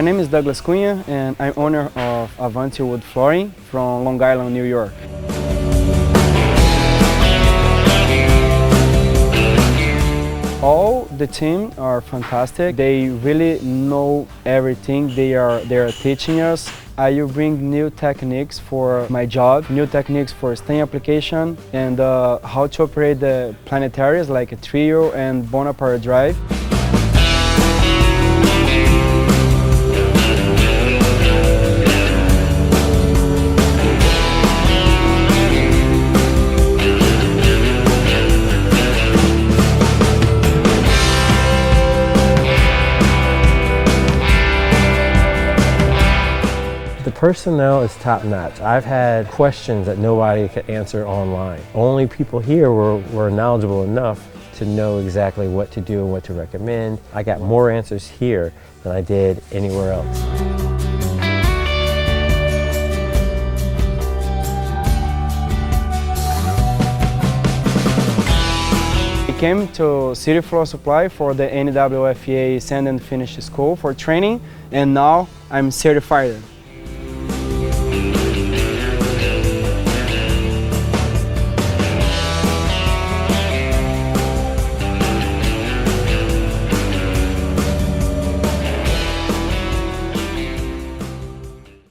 My name is Douglas Cunha and I'm owner of Avanti Wood Flooring from Long Island, New York. All the team are fantastic. They really know everything. They are teaching us. I will bring new techniques for my job, new techniques for stain application, and how to operate the planetaries like a trio and Bonaparte drive. The personnel is top-notch. I've had questions that nobody could answer online. Only people here were knowledgeable enough to know exactly what to do and what to recommend. I got more answers here than I did anywhere else. I came to City Floor Supply for the NWFA Sand and Finish school for training, and now I'm certified.